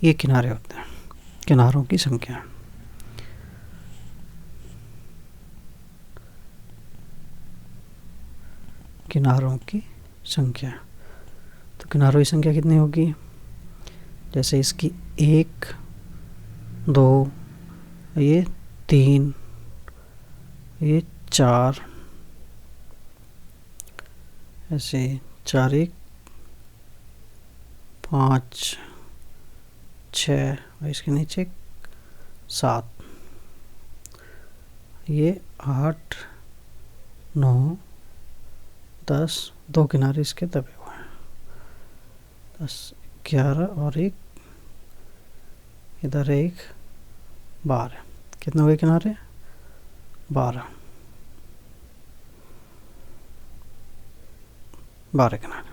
ये किनारे होते हैं, किनारों की संख्या। किनारों की संख्या, तो किनारों की संख्या कितनी होगी? जैसे इसकी 1 2, ये 3, ये 4, ऐसे 4 1 5 6 और इसके नीचे 7, ये 8 9 10, 2 किनारे इसके दबे हुए हैं, 10 11 और एक इधर 1 12, कितने हुए किनारे? 12 किनारे।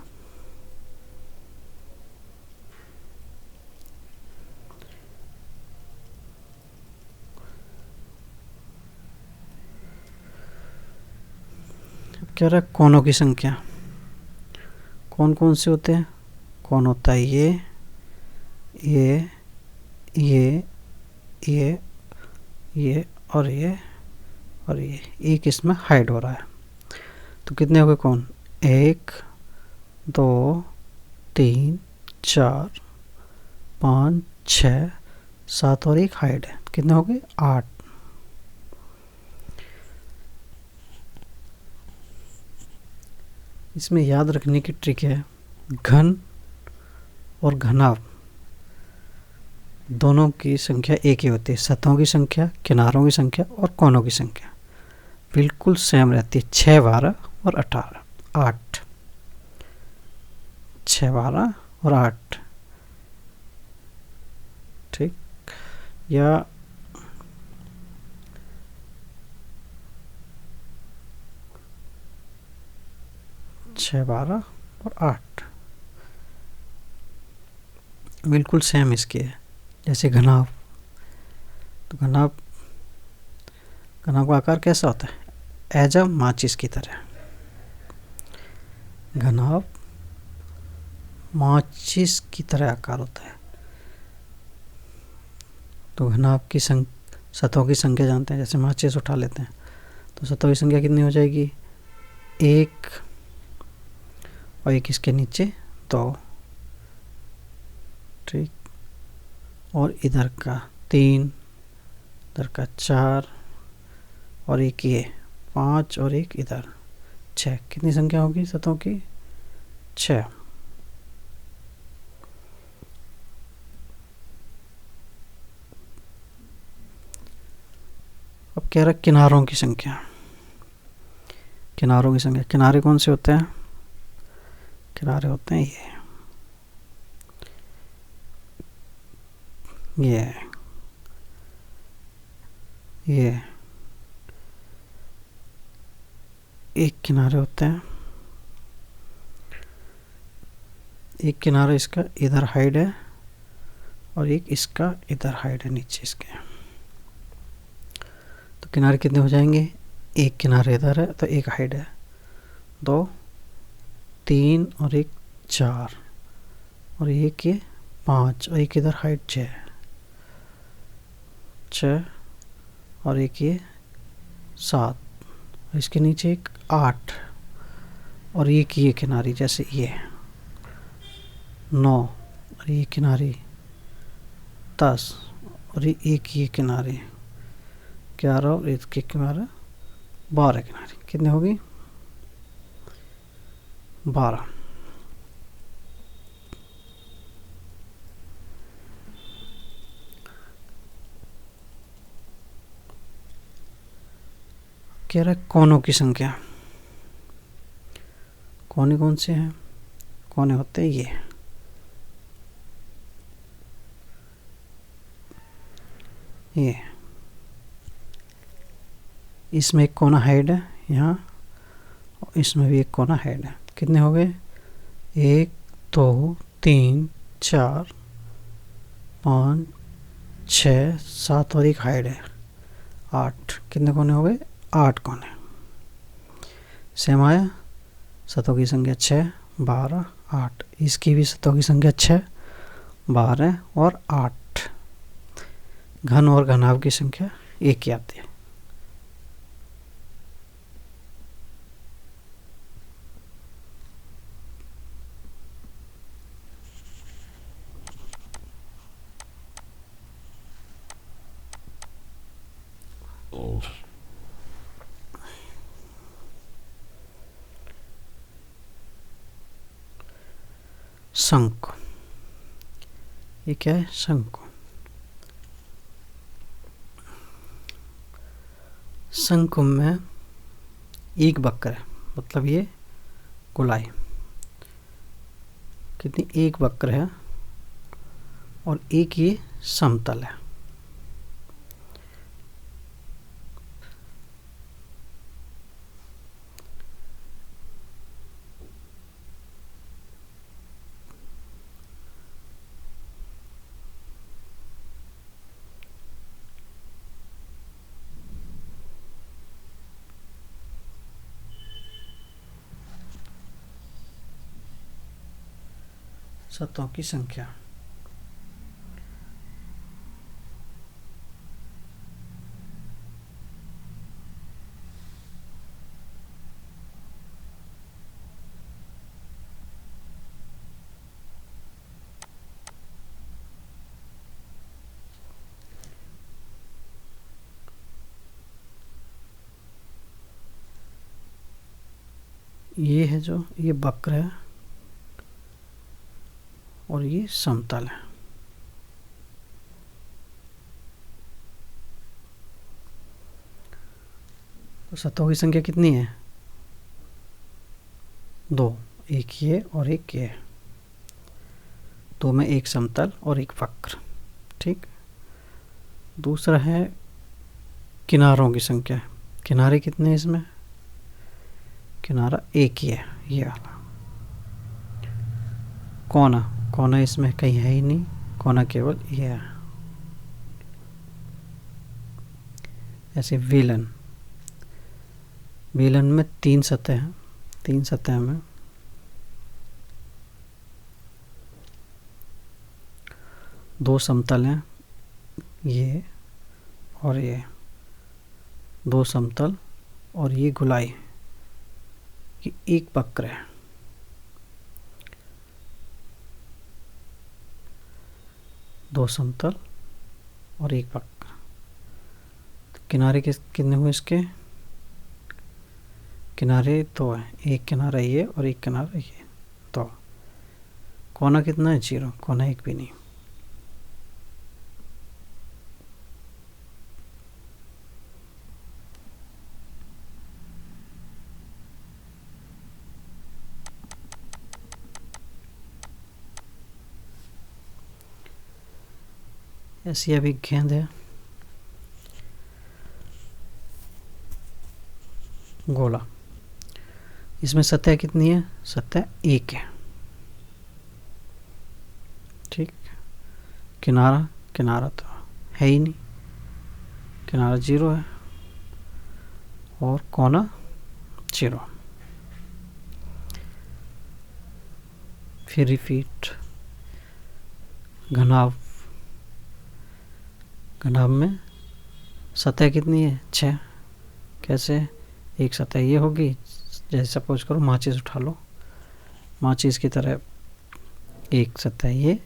कह रहा है कोनों की संख्या। कौन कौन से होते हैं? कौन होता है ये ये और ये और ये। एक इसमें हाइड हो रहा है, तो कितने हो गए कौन? 1 2 3 4 5 6 7 और एक हाइड है, कितने हो गए? 8। इसमें याद रखने की ट्रिक है, घन और घनाभ दोनों की संख्या एक ही होती है। सतहों की संख्या, किनारों की संख्या और कोनों की संख्या बिल्कुल सेम रहती है। 6 12 और 18 8, 6 12 और 8, ठीक। या 6 12 और 8 बिल्कुल सेम इसकी है। जैसे घनाभ, तो घनाभ का आकार कैसा होता है? एज अ माचिस की तरह। घनाभ माचिस की तरह आकार होता है। तो घनाभ की सतहों की संख्या जानते हैं, जैसे माचिस उठा लेते हैं तो सतहों की संख्या कितनी हो जाएगी? 1 और एक इसके नीचे 2, ठीक। और इधर का 3, इधर का 4 और एक ये 5 और एक इधर 6। कितनी संख्या होगी सतहों की? 6। कह रहा किनारों की संख्या। किनारों की संख्या, किनारे कौन से होते हैं? किनारे होते हैं ये एक किनारे होते हैं। एक किनारा इसका इधर हाइड है और एक इसका इधर हाइड है, नीचे इसके। तो किनारे कितने हो जाएंगे? एक किनारे इधर है तो एक हाइड है, 2 3 और एक 4 और एक ये 5 और एक इधर हाइड 6 और एक ये 7 और इसके नीचे एक 8 और एक ये किनारी जैसे ये 9 और ये किनारी 10 और एक ये किनारे 11 और इसके किनारे 12 किनारे। कितने होगी? 12। कह रहा है कोनों की संख्या। कोने कौन से हैं? कोने होते हैं ये। इसमें एक कोना हाइड है यहाँ और इसमें भी एक कोना हाइड है। कितने हो गए? 1 2 3 4 5 6 7 और एक हाइड है 8। कितने कोने हो गए? 8 कोने। सेम आया। सतहों की संख्या 6 12 8। इसकी भी सतहों की संख्या 6 12 और 8। घन और घनाभ की संख्या एक ही आती है। शंकु। ये क्या है? शंकु। शंकु में एक वक्र है, मतलब ये गोलाई। कितनी? एक वक्र है और एक ये समतल है। सतहों की संख्या। ये है जो ये वक्र है और ये समतल है। तो सतहों की संख्या कितनी है? 2। एक ये और एक ये। 2 में एक समतल और एक वक्र। ठीक। दूसरा है किनारों की संख्या। किनारे कितने हैं इसमें? किनारा एक ही है, ये वाला। कोना, कोना इसमें कहीं है ही नहीं, कोना केवल ये है। ऐसे विलन, विलन में 3 सतह हैं। 3 सतह में 2 समतल हैं, ये और ये 2 समतल और ये गोलाई। ये एक वक्र है। दो समतल और एक वक्र। तो किनारे कितने हुए इसके? किनारे 2 है, एक किनारा ये और एक किनारा ये। तो कोना कितना है? 0। कोना एक भी नहीं। ऐसी अभी गेंद है, गोला। इसमें सतह कितनी है? सतह एक है। ठीक। किनारा, किनारा तो है ही नहीं, किनारा 0 है, और कोना 0। फिर रिपीट। घनाभ, घनाभ में सतह कितनी है? 6। कैसे? एक सतह ये होगी, जैसे सपोज करो माचिस उठा लो, माचिस की तरह एक सतह ये,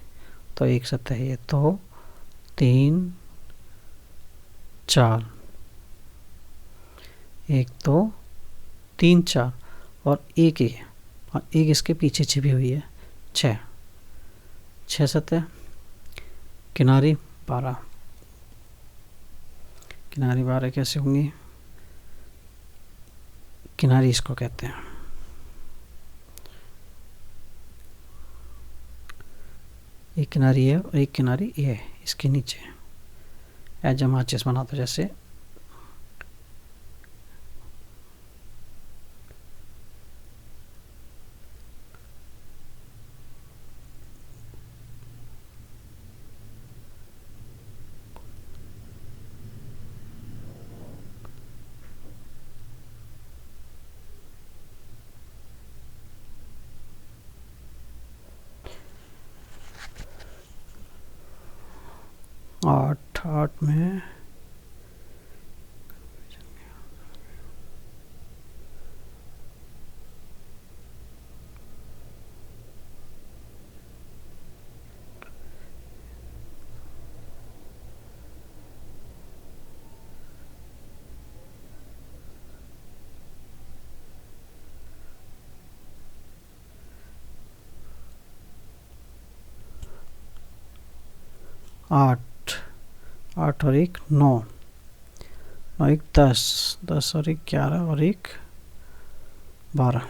तो एक सतह ये, तो 3 4, 1 2 3 4, और एक ये, और एक इसके पीछे छिपी हुई है, 6 सतह। किनारी 12, किनारी 12 कैसे होंगी? किनारी इसको कहते हैं, एक किनारी है और एक किनारी ये है इसके नीचे, एज माचिस बना दो जैसे। आठ में आठ, 8 और 1 9, और 1 10, 10 और 1 11, और 1 12,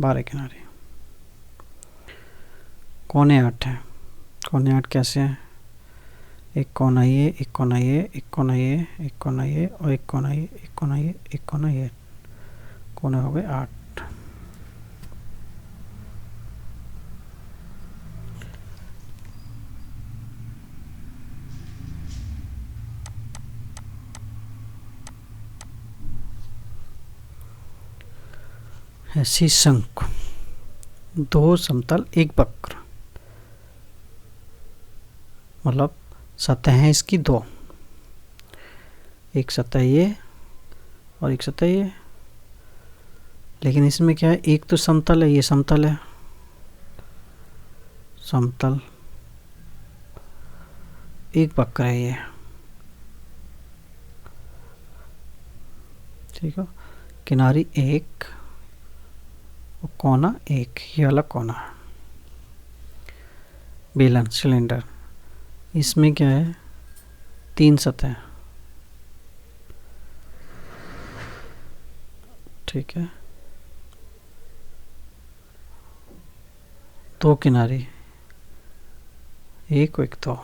12 किनारे। कोने 8 हैं। कोने 8 कैसे हैं? एक कोना ये, एक कोना ये, एक कोना ये, एक कोना ये, और एक कोना ये, एक कोना ये, एक कोना ये, कोने हो गए 8। ऐसी शंकु, 2 समतल एक वक्र, मतलब सतह है इसकी 2, एक सतह ये और एक सतह ये, लेकिन इसमें क्या है? एक तो समतल है, ये समतल है, समतल, एक वक्र है ये, ठीक है। किनारी 1 और कोना 1, ये वाला कोना। बेलन, सिलेंडर, इसमें क्या है? 3 सतह, ठीक है, 2 किनारी, 1 और 1 2,